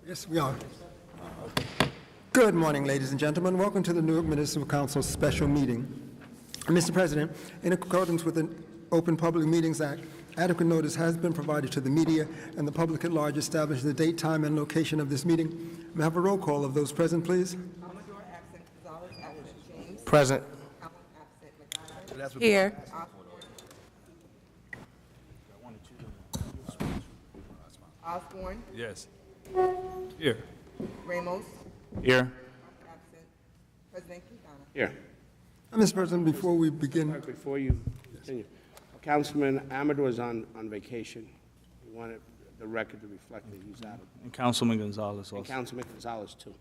Yes, we are. Good morning, ladies and gentlemen. Welcome to the Newark Municipal Council special meeting. Mr. President, in accordance with the Open Public Meetings Act, adequate notice has been provided to the media and the public at large establishing the date, time, and location of this meeting. May I have a roll call of those present, please? Commodore absent, Gonzalez absent, James. Present. Allen absent, McDonough. Here. Osborne. Yes. Here. Ramos. Here. Absent. President Quintana. Here. Mr. President, before we begin, Before you continue, Councilman Amador is on vacation. We wanted the record to reflect that he's out. And Councilman Gonzalez And also. Councilman Gonzalez, too.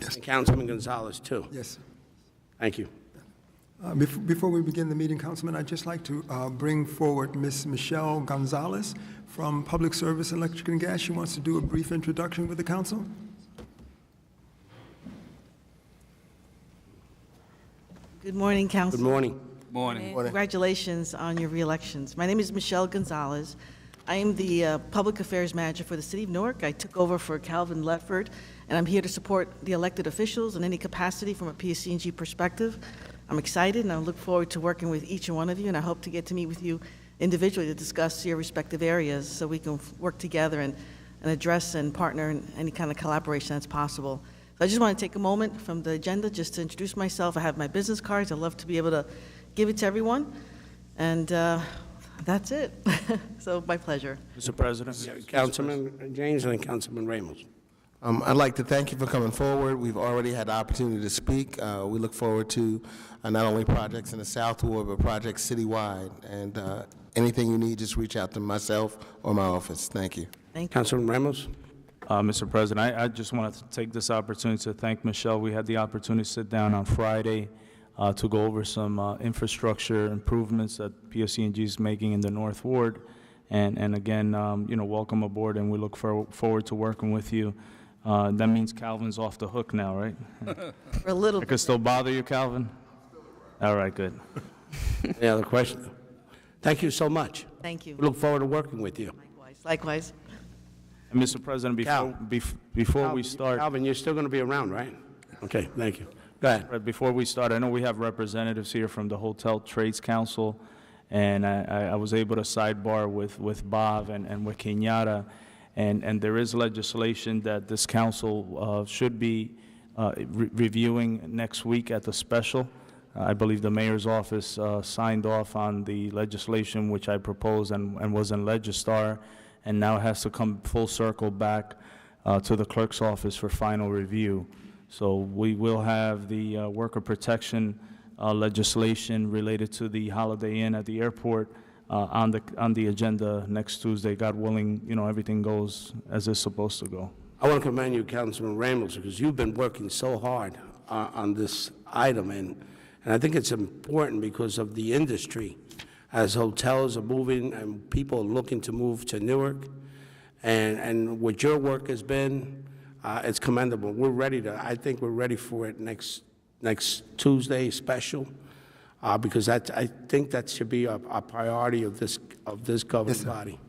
Yes. And Councilman Gonzalez, too. yes. Thank you. Before we begin the meeting, Councilman, I'd just like to bring forward Ms. Michelle Gonzalez from Public Service, Electric and Gas. She wants to do a brief introduction with the council. Good morning, Council. Good morning. Morning. Congratulations on your re-elections. My name is Michelle Gonzalez. I am the Public Affairs Manager for the City of Newark. I took over for Calvin Letford, and I'm here to support the elected officials in any capacity from a PSC&G perspective. I'm excited, and I look forward to working with each and one of you, and I hope to get to meet with you individually to discuss your respective areas so we can work together and address and partner in any kind of collaboration that's possible. So I just want to take a moment from the agenda just to introduce myself. I have my business cards. I'd love to be able to give it to everyone, and that's it. So my pleasure. Mr. President. Councilman James and then Councilman Ramos. I'd like to thank you for coming forward. We've already had the opportunity to speak. We look forward to not only projects in the South Ward, but projects citywide. And anything you need, just reach out to myself or my office. Thank you. Thank you. Councilman Ramos. Mr. President, I just wanted to take this opportunity to thank Michelle. We had the opportunity to sit down on Friday to go over some infrastructure improvements that PSC&G is making in the North Ward. And again, welcome aboard, and we look forward to working with you. That means Calvin's off the hook now, right? For a little I could still bother you, Calvin? All right, good. Any other question? Thank you so much. Thank you. We look forward to working with you. Likewise. And Mr. President, before we start, Calvin, you're still going to be around, right? Okay, thank you. Go ahead. before we start, I know we have representatives here from the Hotel Trades Council, and I was able to sidebar with Bob and with Kenyatta, and there is legislation that this council should be reviewing next week at the special. I believe the mayor's office signed off on the legislation which I proposed and was in Legistar, and now has to come full circle back to the clerk's office for final review. So we will have the worker protection legislation related to the Holiday Inn at the airport on the agenda next Tuesday. God willing, everything goes as it's supposed to go. I want to commend you, Councilman Ramos, because you've been working so hard on this item, and I think it's important because of the industry. As hotels are moving and people are looking to move to Newark, and what your work has been, it's commendable. I think we're ready for it next Tuesday special, because I think that should be a priority of this governing Yes, body.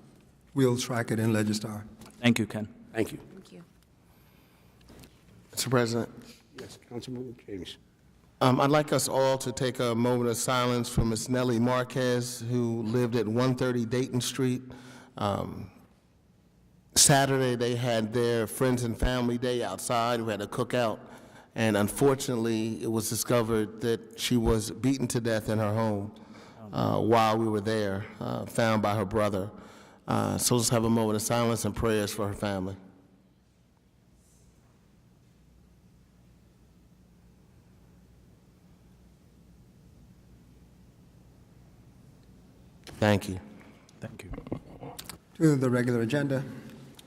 We'll track it in Legistar. Thank you, Ken. Thank you. Thank you. Mr. President, Yes, Councilman James. I'd like us all to take a moment of silence for Ms. Nellie Marquez, who lived at 130 Dayton Street. Saturday, they had their friends and family day outside. We had a cookout, and unfortunately, it was discovered that she was beaten to death in her home while we were there, found by her brother. So let's have a moment of silence and prayers for her family. Thank you. Thank you. To the regular agenda,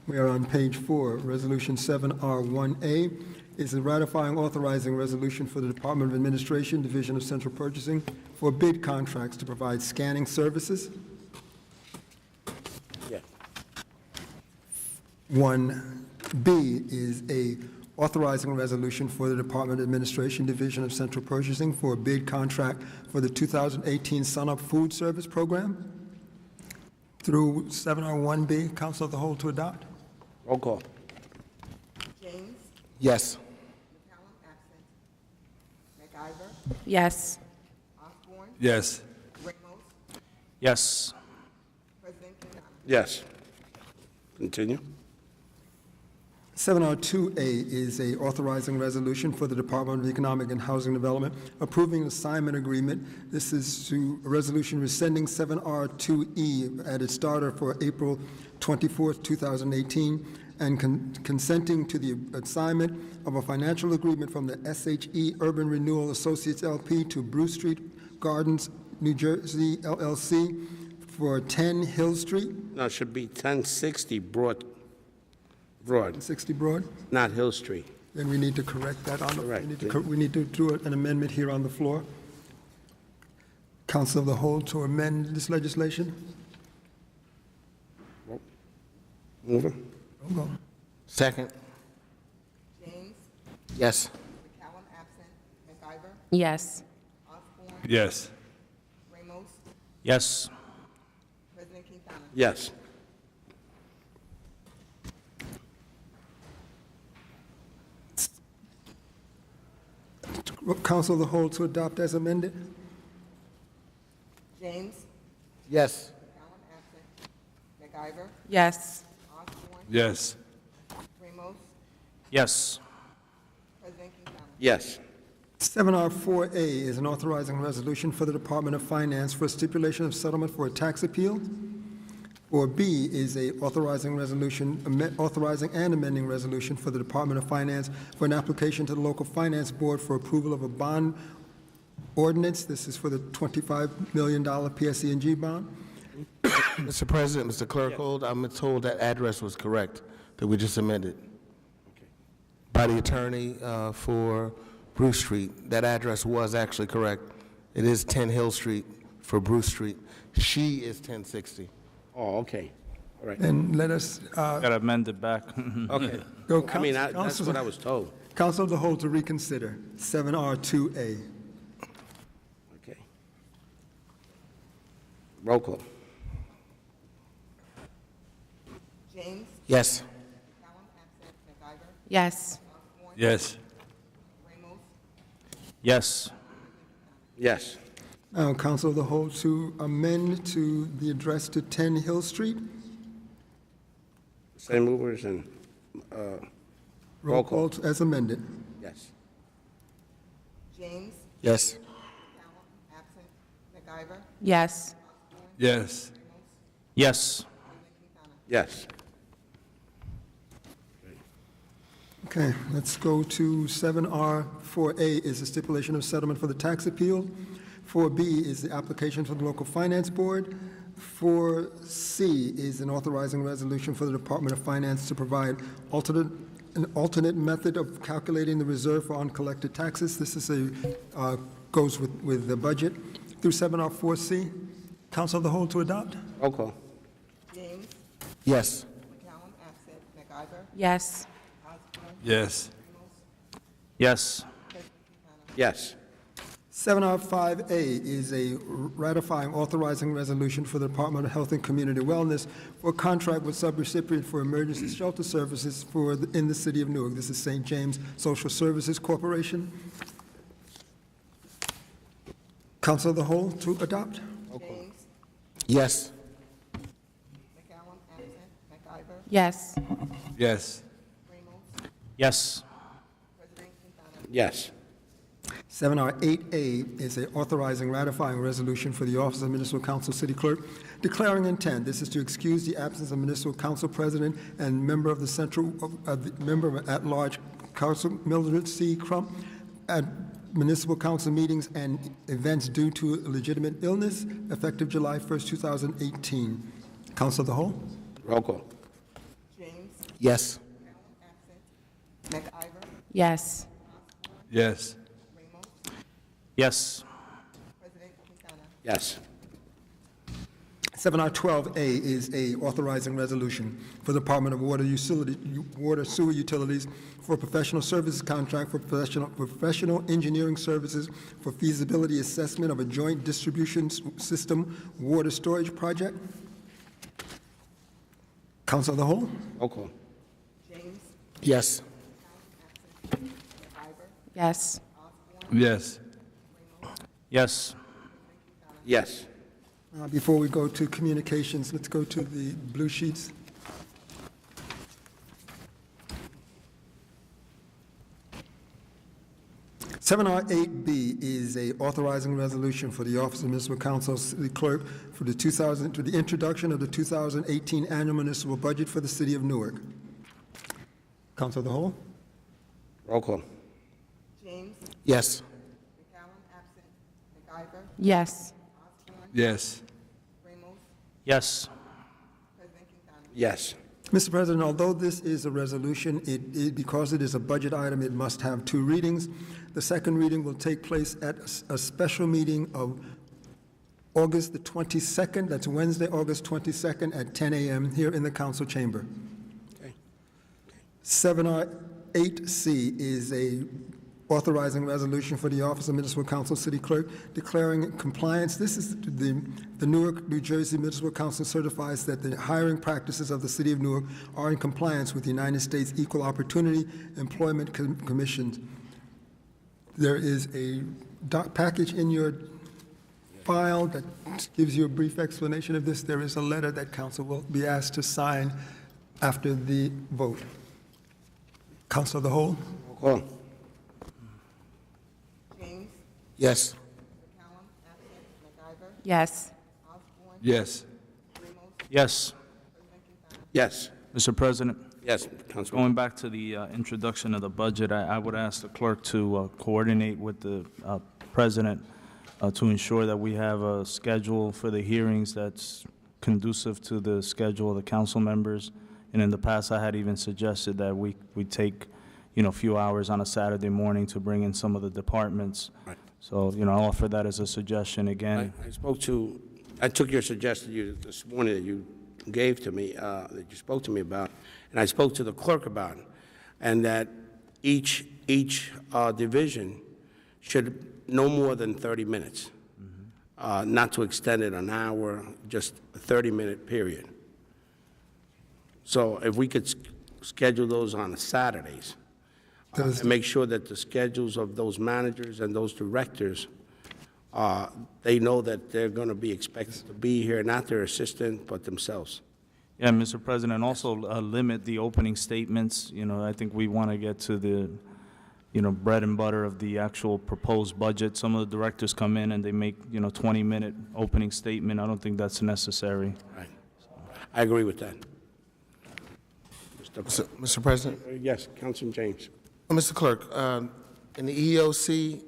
we are on page 4, Resolution 7R1A. Is a ratifying authorizing resolution for the Department of Administration, Division of Central Purchasing, for bid contracts to provide scanning services. Yeah. 1B is a authorizing resolution for the Department of Administration, Division of Central Purchasing for a bid contract for the 2018 Sun Up Food Service Program. through 7R1B, Council of the Whole to adopt? Roll call. James. Yes. McCallum, absent. McIver. Yes. Osborne. Yes. Ramos. Yes. President Quintana. Yes. Continue. 7R2A is a authorizing resolution for the Department of Economic and Housing Development approving an assignment agreement. This is to a resolution rescinding 7R2E at its starter for April 24th, 2018, and consenting to the assignment of a financial agreement from the SHE Urban Renewal Associates LP to Bruce Street Gardens, New Jersey LLC for 10 Hill Street, No, it should be 1060 Broad, 60 Broad. not Hill Street. Then we need to correct that on the, Correct. we need to do an amendment here on the floor. Council of the Whole to amend this legislation. Move it. Roll call. Second. James. Yes. McCallum, absent. McIver. Yes. Osborne. Yes. Ramos. Yes. President Quintana. Yes. Council of the Whole to adopt as amended. James. Yes. McCallum, absent. McIver. Yes. Osborne. Yes. Ramos. Yes. President Quintana. Yes. 7R4A is an authorizing resolution for the Department of Finance for a stipulation of settlement for a tax appeal. Or B is a authorizing resolution, authorizing and amending resolution for the Department of Finance for an application to the local finance board for approval of a bond ordinance. This is for the $25 million PSE&G bond. Mr. President, Mr. Clerkhold, I'm told that address was correct, that we just amended. By the attorney for Bruce Street. That address was actually correct. It is 10 Hill Street for Bruce Street. She is 1060. Oh, okay. All right. And let us Got to amend it back. Okay. go I mean, Council that's what I was told. Council of the Whole to reconsider 7R2A. Okay. Roll call. James. Yes. McCallum, absent. McIver. Yes. Osborne. Yes. Ramos. Yes. Yes. Now, Council of the Whole to amend to the address to 10 Hill Street. Same movers and, Roll call. As amended. yes. James. Yes. McCallum, absent. McIver. Yes. Yes. Yes. Yes. Okay, let's go to 7R4A is a stipulation of settlement for the tax appeal. 4B is the application for the local finance board. 4C is an authorizing resolution for the Department of Finance to provide an alternate method of calculating the reserve for uncollected taxes. This is goes with the budget. Through 7R4C, Council of the Whole to adopt. Roll call. James. Yes. McCallum, absent. McIver. Yes. Osborne. Yes. Yes. Yes. 7R5A is a ratifying authorizing resolution for the Department of Health and Community Wellness for a contract with subrecipient for emergency shelter services in the city of Newark. This is St. James Social Services Corporation. Council of the Whole to adopt. James. Yes. McCallum, absent. McIver. Yes. Yes. Ramos. Yes. President Quintana. Yes. 7R8A is a authorizing ratifying resolution for the Office of Municipal Council City Clerk declaring intent. This is to excuse the absence of Municipal Council President and member of the Central, member of at-large Council Mildred C. Crump at municipal council meetings and events due to legitimate illness effective July 1st, 2018. Council of the Whole? Roll call. James. Yes. McCallum, absent. McIver. Yes. Yes. Ramos. Yes. President Quintana. Yes. 7R12A is a authorizing resolution for the Department of Water Sewer Utilities for a professional services contract for professional engineering services for feasibility assessment of a joint distribution system water storage project. Council of the whole? Roll call. James, Yes. McIver, Yes. Yes. Yes. Yes. Before we go to communications, let's go to the blue sheets. Seven R8B is a authorizing resolution for the Office of Municipal Council City Clerk for the introduction of the 2018 annual municipal budget for the city of Newark. Council of the whole? Roll call. James, Yes. McCallum, absent. McIver, Yes. Osborne, Yes. Ramos, Yes. President Quintana. Yes. Mr. President, although this is a resolution, because it is a budget item, it must have two readings. The second reading will take place at a special meeting of August the 22nd, that's Wednesday, August 22nd at 10 a.m. here in the council chamber. Okay. 7R8C is a authorizing resolution for the Office of Municipal Council City Clerk declaring compliance. This is the Newark, New Jersey Municipal Council certifies that the hiring practices of the city of Newark are in compliance with the United States Equal Opportunity Employment Commission. There is a package in your file that gives you a brief explanation of this. There is a letter that council will be asked to sign after the vote. Council of the whole? Roll call. James, Yes. McCallum, absent. McIver, Yes. Osborne, Yes. Ramos, Yes. President Quintana. Yes. Mr. President, Yes, Councilman. going back to the introduction of the budget, I would ask the clerk to coordinate with the president to ensure that we have a schedule for the hearings that's conducive to the schedule of the council members. And in the past, I had even suggested that we take, a few hours on a Saturday morning to bring in some of the departments. Right. So, I'll offer that as a suggestion again. I took your suggestion this morning that you gave to me, that you spoke to me about, and I spoke to the clerk about it, and that each division should no more than 30 minutes, not to extend it an hour, just a 30-minute period. So if we could schedule those on Saturdays, and make sure that the schedules of those managers and those directors, they know that they're going to be expected to be here, not their assistant, but themselves. Yeah, Mr. President, also limit the opening statements. I think we want to get to the, bread and butter of the actual proposed budget. Some of the directors come in and they make, 20-minute opening statement. I don't think that's necessary. Right. I agree with that. Mr. President? Yes, Councilman James. Mr. Clerk, in the EOC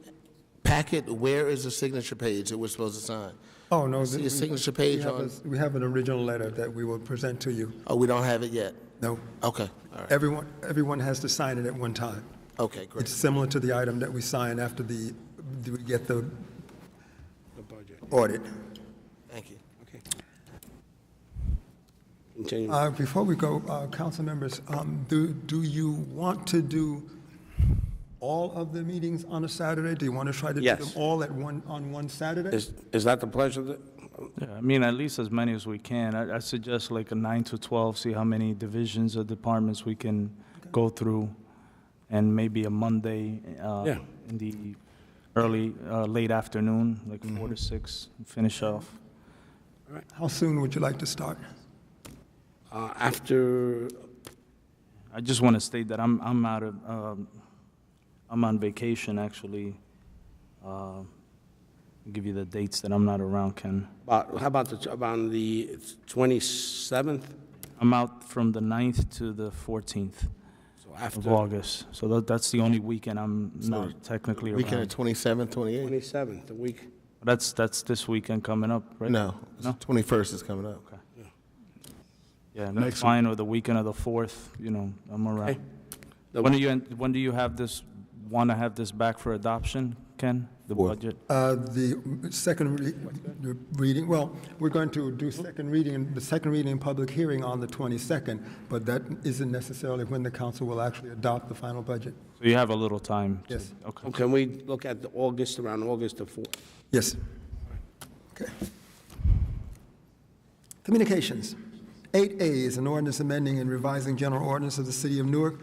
packet, where is the signature page that we're supposed to sign? Oh, no. See a signature page we have on- We have an original letter that we will present to you. Oh, we don't have it yet? No, Okay, all right. everyone has to sign it at one time. Okay, great. It's similar to the item that we sign after we get the The budget. audit. Thank you. Okay. Continue. Before we go, council members, do you want to do all of the meetings on a Saturday? Do you want to try to do Yes. them all on one Saturday? Is that the pleasure that? Yeah, at least as many as we can. I suggest like a 9 to 12, see how many divisions or departments we can go through, and maybe a Monday Yeah. in the late afternoon, like 4 to 6, and finish off. How soon would you like to start? After, I just want to state that I'm out of, I'm on vacation, actually. I'll give you the dates that I'm not around, Ken. how about the 27th? I'm out from the 9th to the 14th So of after August. So that's the only weekend I'm not technically Weekend around. of 27th, 28th? 27th, the week. That's this weekend coming up, right? No, No? 21st is coming up. Yeah, that's fine, or the weekend of the 4th, I'm around. The- When do you want to have this back for adoption, Ken? The Fourth. budget? The second reading, well, we're going to do the second reading and public hearing on the 22nd, but that isn't necessarily when the council will actually adopt the final budget. So you have a little time? Yes. Okay. Can we look at around August the 4th? Yes. Okay. Communications. 8A is an ordinance amending and revising general ordinance of the City of Newark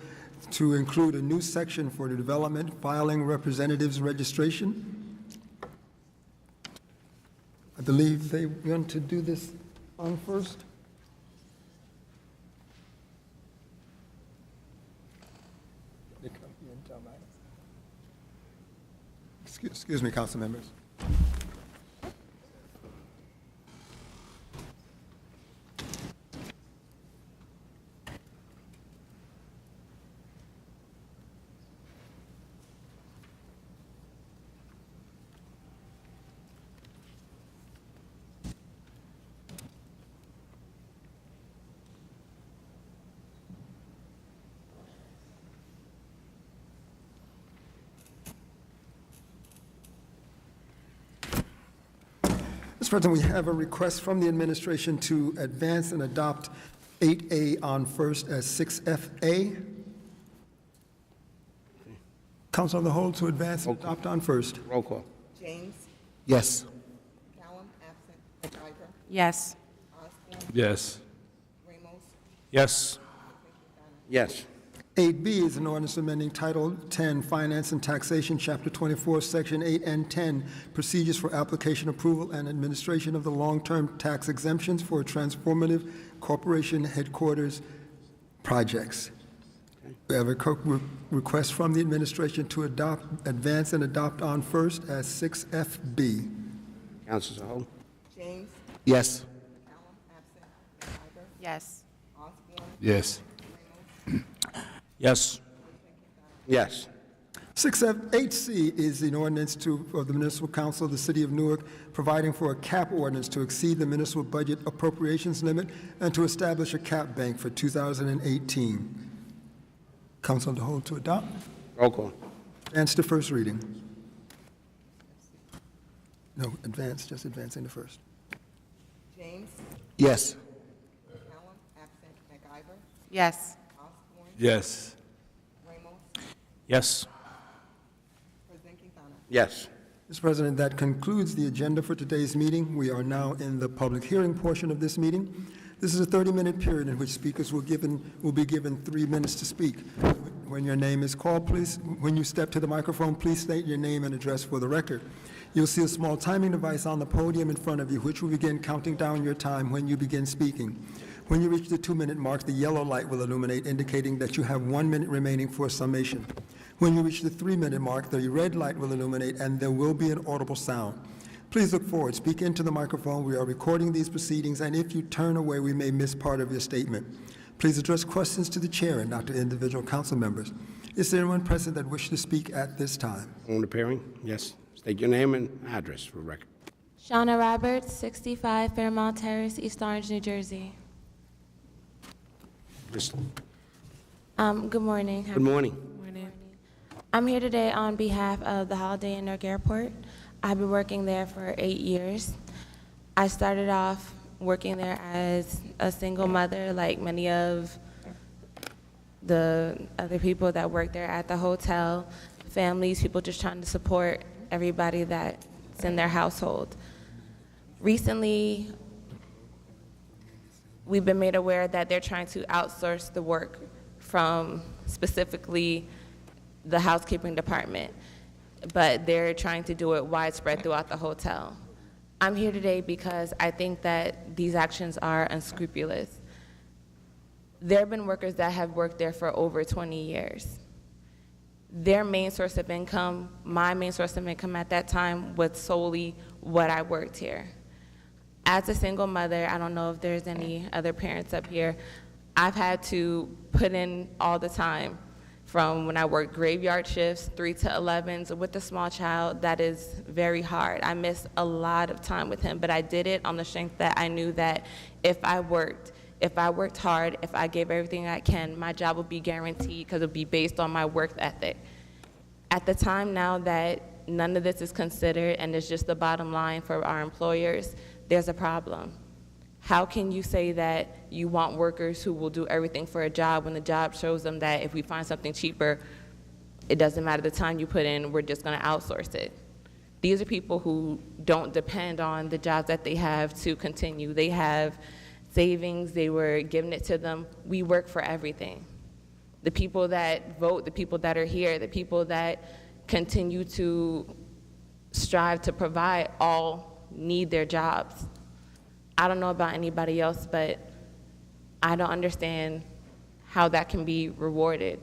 to include a new section for the development, filing, representatives registration. I believe they want to do this on first. Excuse me, council members. Mr. President, we have a request from the administration to advance and adopt 8A on first as 6FA. Council on the whole to advance and adopt on first. Roll call. James. Yes. Callum, absent. MacIver. Yes. Osborne. Yes. Ramos. Yes. Yes. 8B is an ordinance amending Title 10, Finance and Taxation, Chapter 24, Section 8 and 10, Procedures for Application, Approval, and Administration of the Long-Term Tax Exemptions for Transformative Corporation Headquarters Projects. We have a request from the administration to advance and adopt on first as 6FB. Council as a whole. James. Yes. Callum, absent. MacIver. Yes. Osborne. Yes. Yes. Yes. 8C is an ordinance of the Municipal Council of the City of Newark providing for a cap ordinance to exceed the municipal budget appropriations limit and to establish a cap bank for 2018. Council on the whole to adopt. Roll call. Advance to first reading. No, advance, just advancing to first. James. Yes. Callum, absent. MacIver. Yes. Osborne. Yes. Ramos. Yes. President Quintana. Yes. Mr. President, that concludes the agenda for today's meeting. We are now in the public hearing portion of this meeting. This is a 30-minute period in which speakers will be given 3 minutes to speak. When your name is called, please, when you step to the microphone, please state your name and address for the record. You'll see a small timing device on the podium in front of you, which will begin counting down your time when you begin speaking. When you reach the 2-minute mark, the yellow light will illuminate, indicating that you have 1 minute remaining for summation. When you reach the 3-minute mark, the red light will illuminate, and there will be an audible sound. Please look forward, speak into the microphone. We are recording these proceedings, and if you turn away, we may miss part of your statement. Please address questions to the chair and not to individual council members. Is there anyone present that wishes to speak at this time? On appearing? Yes. State your name and address for record. Shauna Roberts, 65 Fairmount Terrace, East Orange, New Jersey. Just, Good morning. good morning. I'm here today on behalf of the Holiday Inn Newark Airport. I've been working there for 8 years. I started off working there as a single mother, like many of the other people that work there at the hotel, families, people just trying to support everybody that's in their household. Recently, we've been made aware that they're trying to outsource the work from specifically the housekeeping department, but they're trying to do it widespread throughout the hotel. I'm here today because I think that these actions are unscrupulous. There have been workers that have worked there for over 20 years. Their main source of income, my main source of income at that time, was solely what I worked here. As a single mother, I don't know if there's any other parents up here, I've had to put in all the time from when I worked graveyard shifts, 3 to 11s with a small child. That is very hard. I missed a lot of time with him, but I did it on the strength that I knew that if I worked hard, if I gave everything I can, my job would be guaranteed because it would be based on my work ethic. At the time now that none of this is considered and it's just the bottom line for our employers, there's a problem. How can you say that you want workers who will do everything for a job when the job shows them that if we find something cheaper, it doesn't matter the time you put in, we're just gonna outsource it? These are people who don't depend on the jobs that they have to continue. They have savings, they were giving it to them. We work for everything. The people that vote, the people that are here, the people that continue to strive to provide all need their jobs. I don't know about anybody else, but I don't understand how that can be rewarded,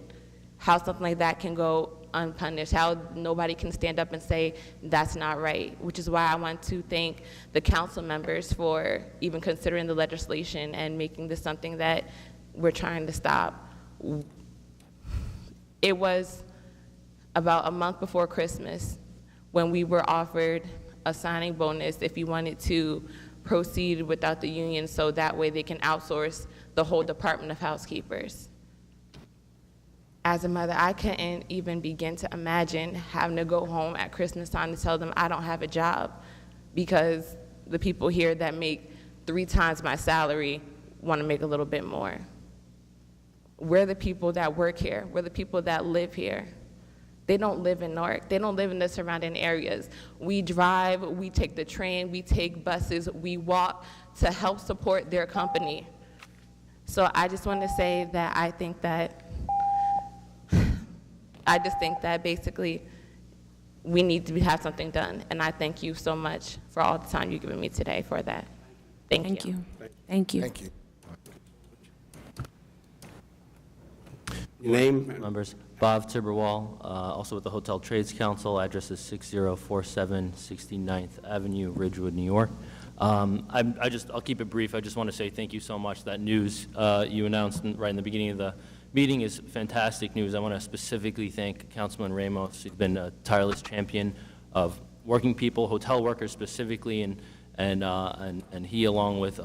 how something like that can go unpunished, how nobody can stand up and say that's not right, which is why I want to thank the council members for even considering the legislation and making this something that we're trying to stop. It was about a month before Christmas when we were offered a signing bonus if we wanted to proceed without the union, so that way they can outsource the whole Department of Housekeepers. As a mother, I couldn't even begin to imagine having to go home at Christmas time to tell them I don't have a job because the people here that make 3 times my salary want to make a little bit more. We're the people that work here. We're the people that live here. They don't live in Newark. They don't live in the surrounding areas. We drive, we take the train, we take buses, we walk to help support their company. So I just want to say that I just think that basically we need to have something done. And I thank you so much for all the time you've given me today for that. Thank you. Thank you. Thank you. Your name? Members, Bob Tiberwall, also with the Hotel Trades Council. Address is 6047 69th Avenue, Ridgewood, New York. I'll keep it brief. I just want to say thank you so much. That news you announced right in the beginning of the meeting is fantastic news. I want to specifically thank Councilman Ramos. He's been a tireless champion of working people, hotel workers specifically, and he, along with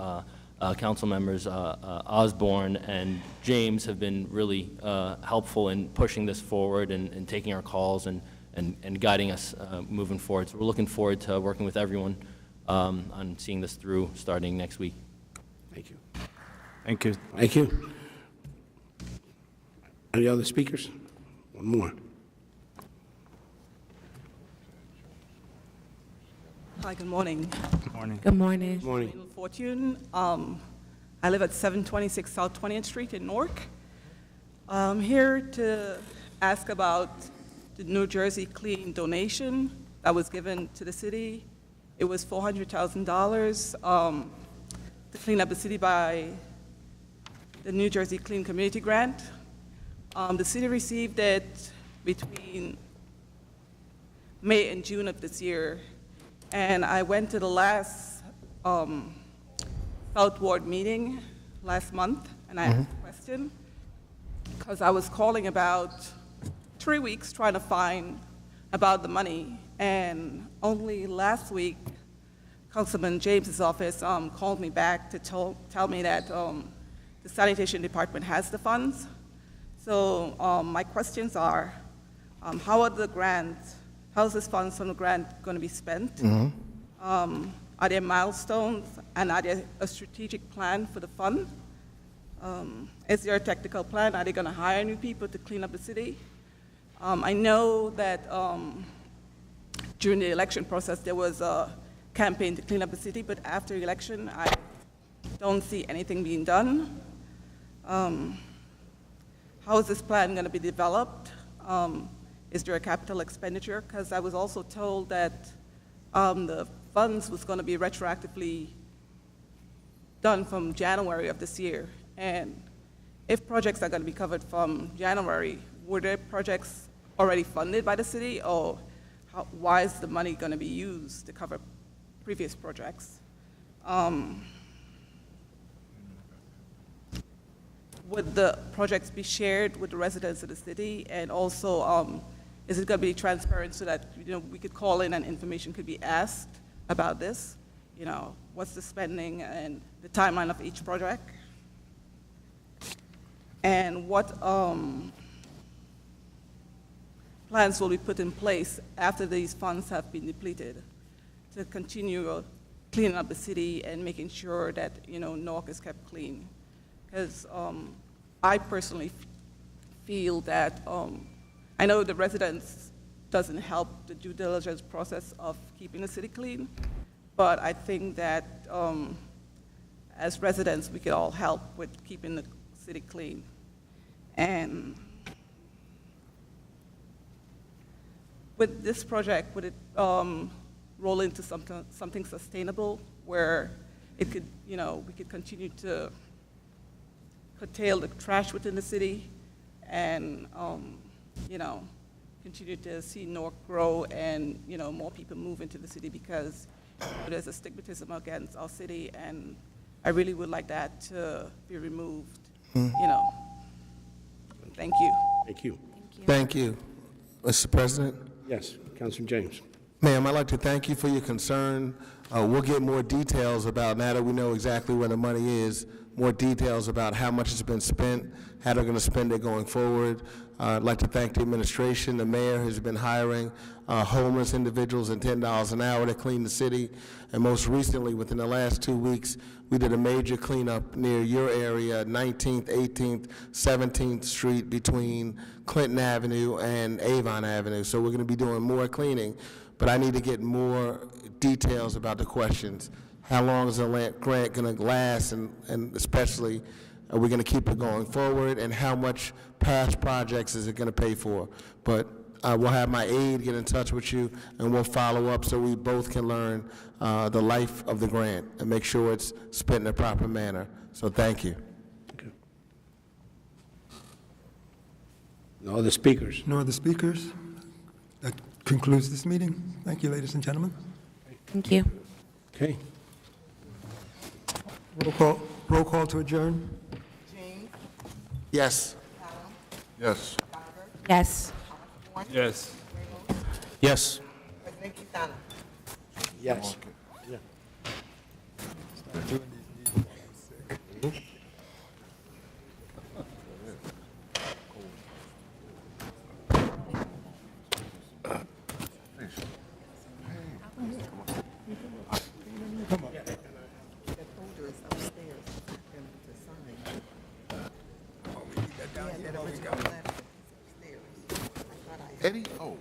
council members Osborne and James, have been really helpful in pushing this forward and taking our calls and guiding us moving forward. So we're looking forward to working with everyone on seeing this through starting next week. Thank you. Thank you. Thank you. Any other speakers? One more. Hi, good morning. Good morning. Good morning. Good morning. Fortune. I live at 726 South 20th Street in Newark. I'm here to ask about the New Jersey Clean donation that was given to the city. It was $400,000 to clean up the city by the New Jersey Clean Community Grant. The city received it between May and June of this year. And I went to the last South Ward meeting last month, and I asked a question, because I was calling about 3 weeks trying to find about the money. And only last week, Councilman James's office called me back to tell me that the sanitation department has the funds. So my questions are, how are the grants, how's this funds from the grant going to be spent? Are there milestones, and are there a strategic plan for the fund? Is there a technical plan? Are they going to hire new people to clean up the city? I know that during the election process there was a campaign to clean up the city, but after the election I don't see anything being done. How is this plan going to be developed? Is there a capital expenditure? Because I was also told that the funds was going to be retroactively done from January of this year. And if projects are going to be covered from January, were there projects already funded by the city, or why is the money going to be used to cover previous projects? Would the projects be shared with the residents of the city? And also, is it going to be transparent so that we could call in and information could be asked about this? What's the spending and the timeline of each project? And what plans will be put in place after these funds have been depleted to continue cleaning up the city and making sure that Newark is kept clean? Because I personally feel that I know the residents doesn't help the due diligence process of keeping the city clean, but I think that as residents, we could all help with keeping the city clean. And with this project, would it roll into something sustainable where it could, you know, we could continue to curtail the trash within the city and, you know, continue to see Newark grow and, you know, more people move into the city because there's a stigmatism against our city, and I really would like that to be removed, you know. Thank you. Thank you. Thank you. Mr. President? Yes, Councilman James. Ma'am, I'd like to thank you for your concern. We'll get more details about, now that we know exactly where the money is, more details about how much has been spent, how they're going to spend it going forward. I'd like to thank the administration. The mayor has been hiring homeless individuals at $10 an hour to clean the city. And most recently, within the last 2 weeks, we did a major cleanup near your area, 19th, 18th, 17th Street between Clinton Avenue and Avon Avenue. So we're going to be doing more cleaning, but I need to get more details about the questions. How long is the grant going to last, and especially, are we going to keep it going forward, and how much past projects is it going to pay for? But we'll have my aide get in touch with you, and we'll follow up so we both can learn the life of the grant and make sure it's spent in a proper manner. So thank you. Okay. No other speakers? No other speakers? That concludes this meeting. Thank you, ladies and gentlemen. Thank you. Okay. Roll call to adjourn. James, Yes. Yes. Yes. Yes. Yes. President Quintana. Yes. The folder is upstairs for him to sign. Yeah, that was upstairs. I thought I had- Eddie? Oh.